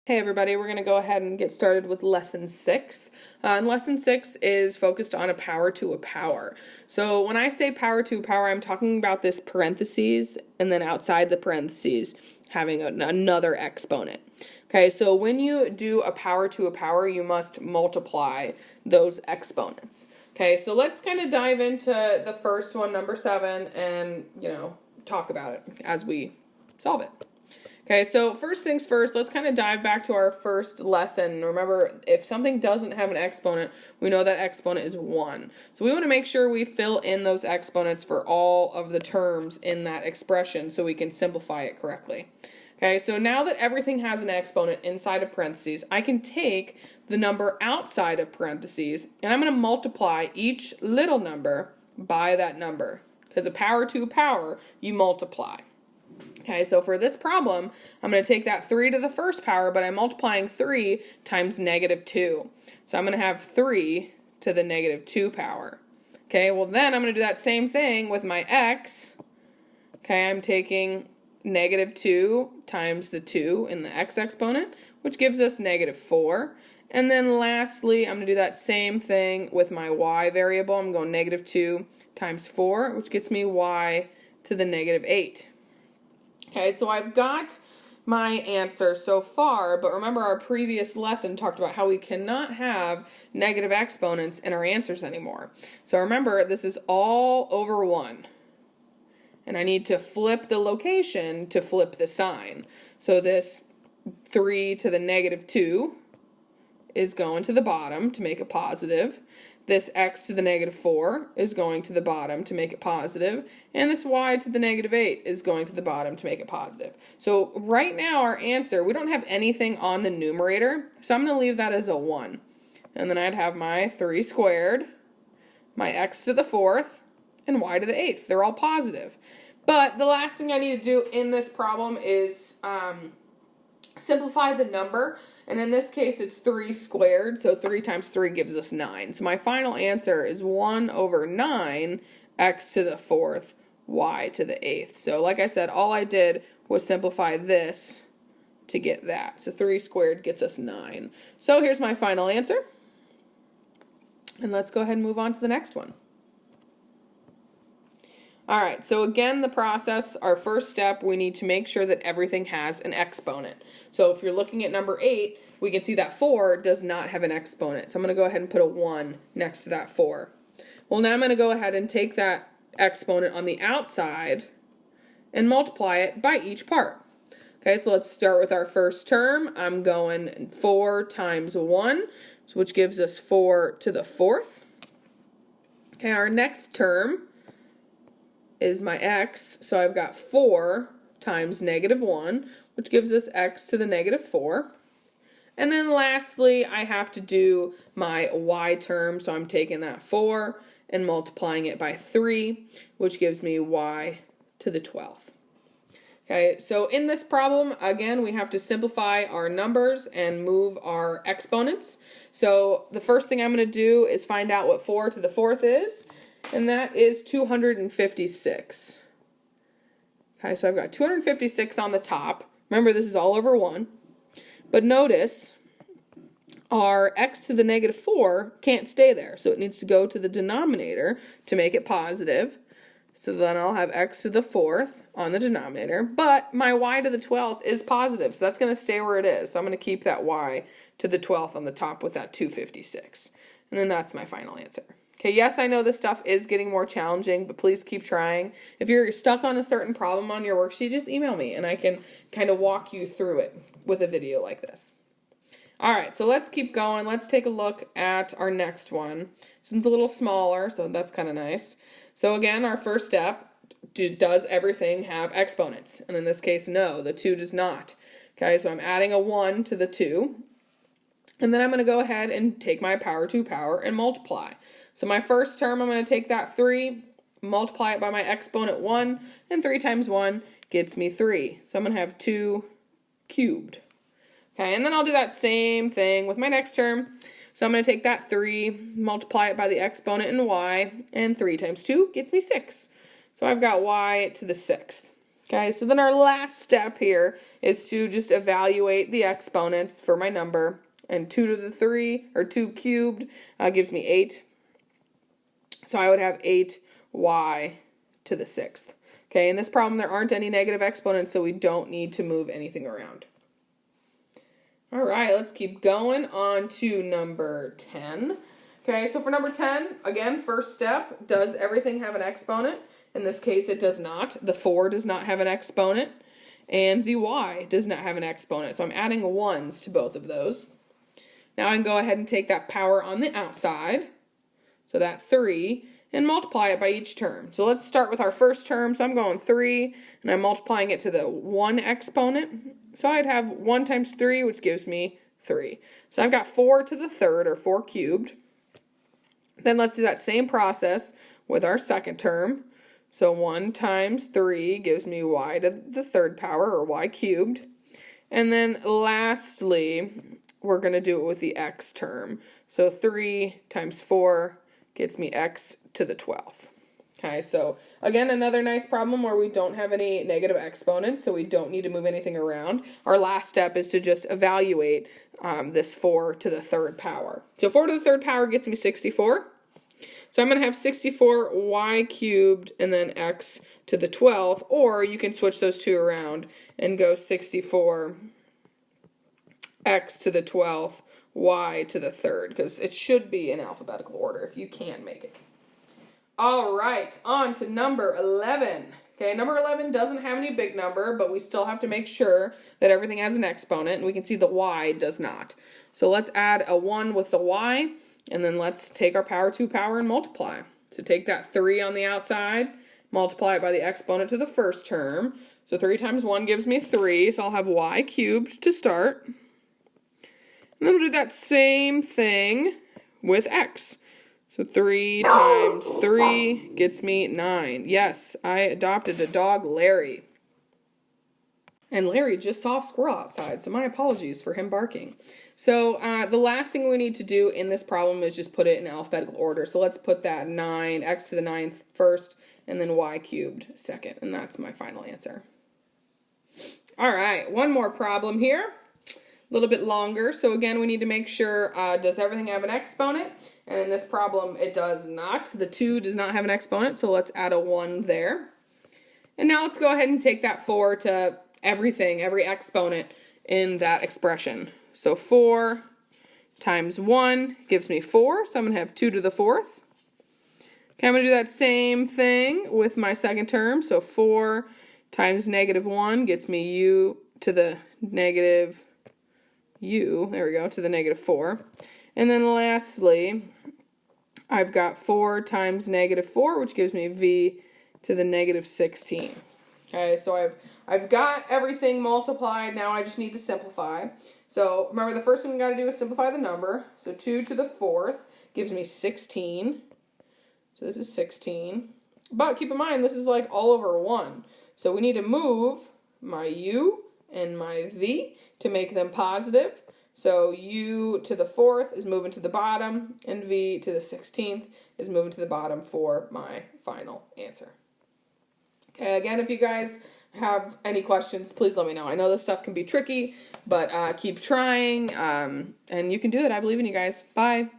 Hey everybody, we're going to go ahead and get started with lesson 6. And lesson 6 is focused on a power to a power. So when I say power to a power, I'm talking about this parentheses and then outside the parentheses having another exponent. Okay, so when you do a power to a power, you must multiply those exponents. Okay, so let's kind of dive into the first one, number 7, and, talk about it as we solve it. Okay, so first things first, let's kind of dive back to our first lesson. Remember, if something doesn't have an exponent, we know that exponent is 1. So we want to make sure we fill in those exponents for all of the terms in that expression so we can simplify it correctly. Okay, so now that everything has an exponent inside of parentheses, I can take the number outside of parentheses, and I'm going to multiply each little number by that number. Because a power to a power, you multiply. Okay, so for this problem, I'm going to take that 3 to the first power, but I'm multiplying 3 times negative 2. So I'm going to have 3 to the negative 2 power. Okay, well then I'm going to do that same thing with my x. Okay, I'm taking negative 2 times the 2 in the x exponent, which gives us negative 4. And then lastly, I'm going to do that same thing with my y variable. I'm going negative 2 times 4, which gets me y to the negative 8. Okay, so I've got my answer so far, but remember our previous lesson talked about how we cannot have negative exponents in our answers anymore. So remember, this is all over 1. And I need to flip the location to flip the sign. So this 3 to the negative 2 is going to the bottom to make it positive. This x to the negative 4 is going to the bottom to make it positive. And this y to the negative 8 is going to the bottom to make it positive. So right now our answer, we don't have anything on the numerator, so I'm going to leave that as a 1. And then I'd have my 3 squared, my x to the 4th, and y to the 8th. They're all positive. But the last thing I need to do in this problem is simplify the number. And in this case, it's 3 squared, so 3 times 3 gives us 9. So my final answer is 1 over 9, x to the 4th, y to the 8th. So like I said, all I did was simplify this to get that. So 3 squared gets us 9. So here's my final answer. And let's go ahead and move on to the next one. All right, so again, the process, our first step, we need to make sure that everything has an exponent. So if you're looking at number 8, we can see that 4 does not have an exponent. So I'm going to go ahead and put a 1 next to that 4. Well, now I'm going to go ahead and take that exponent on the outside and multiply it by each part. Okay, so let's start with our first term. I'm going 4 times 1, which gives us 4 to the 4th. Okay, our next term is my x, so I've got 4 times negative 1, which gives us x to the negative 4. And then lastly, I have to do my y term, so I'm taking that 4 and multiplying it by 3, which gives me y to the 12th. Okay, so in this problem, again, we have to simplify our numbers and move our exponents. So the first thing I'm going to do is find out what 4 to the 4th is. And that is 256. Okay, so I've got 256 on the top. Remember, this is all over 1. But notice, our x to the negative 4 can't stay there. So it needs to go to the denominator to make it positive. So then I'll have x to the 4th on the denominator. But my y to the 12th is positive, so that's going to stay where it is. So I'm going to keep that y to the 12th on the top with that 256. And then that's my final answer. Okay, yes, I know this stuff is getting more challenging, but please keep trying. If you're stuck on a certain problem on your worksheet, just email me and I can kind of walk you through it with a video like this. All right, so let's keep going. Let's take a look at our next one. This one's a little smaller, so that's kind of nice. So again, our first step, does everything have exponents? And in this case, no, the 2 does not. Okay, so I'm adding a 1 to the 2. And then I'm going to go ahead and take my power to power and multiply. So my first term, I'm going to take that 3, multiply it by my exponent 1, and 3 times 1 gets me 3. So I'm going to have 2 cubed. Okay, and then I'll do that same thing with my next term. So I'm going to take that 3, multiply it by the exponent in y, and 3 times 2 gets me 6. So I've got y to the 6th. Okay, so then our last step here is to just evaluate the exponents for my number. And 2 to the 3, or 2 cubed, gives me 8. So I would have 8y to the 6th. Okay, in this problem there aren't any negative exponents, so we don't need to move anything around. All right, let's keep going on to number 10. Okay, so for number 10, again, first step, does everything have an exponent? In this case, it does not. The 4 does not have an exponent, and the y does not have an exponent. So I'm adding 1s to both of those. Now I can go ahead and take that power on the outside, so that 3, and multiply it by each term. So let's start with our first term. So I'm going 3, and I'm multiplying it to the 1 exponent. So I'd have 1 times 3, which gives me 3. So I've got 4 to the 3rd, or 4 cubed. Then let's do that same process with our second term. So 1 times 3 gives me y to the 3rd power, or y cubed. And then lastly, we're going to do it with the x term. So 3 times 4 gets me x to the 12th. Okay, so again, another nice problem where we don't have any negative exponents, so we don't need to move anything around. Our last step is to just evaluate this 4 to the 3rd power. So 4 to the 3rd power gets me 64. So I'm going to have 64y cubed and then x to the 12th, or you can switch those two around and go 64 x to the 12th, y to the 3rd, because it should be in alphabetical order if you can make it. All right, on to number 11. Okay, number 11 doesn't have any big number, but we still have to make sure that everything has an exponent, and we can see the y does not. So let's add a 1 with the y, and then let's take our power 2 power and multiply. So take that 3 on the outside, multiply it by the exponent to the first term. So 3 times 1 gives me 3, so I'll have y cubed to start. And then we'll do that same thing with x. So 3 times 3 gets me 9. Yes, I adopted a dog, Larry. And Larry just saw a squirrel outside, so my apologies for him barking. So the last thing we need to do in this problem is just put it in alphabetical order. So let's put that 9, x to the 9th first, and then y cubed second. And that's my final answer. All right, one more problem here. A little bit longer. So again, we need to make sure, does everything have an exponent? And in this problem, it does not. The 2 does not have an exponent, so let's add a 1 there. And now let's go ahead and take that 4 to everything, every exponent in that expression. So 4 times 1 gives me 4, so I'm going to have 2 to the 4th. Okay, I'm going to do that same thing with my second term. So 4 times negative 1 gets me u to the negative there we go, to the negative 4. And then lastly, I've got 4 times negative 4, which gives me v to the negative 16. Okay, so I've got everything multiplied. Now I just need to simplify. So remember, the first thing we got to do is simplify the number. So 2 to the 4th gives me 16. So this is 16. But keep in mind, this is like all over 1. So we need to move my u and my v to make them positive. So u to the 4th is moving to the bottom, and v to the 16th is moving to the bottom for my final answer. Okay, again, if you guys have any questions, please let me know. I know this stuff can be tricky, but keep trying, and you can do it. I believe in you guys. Bye.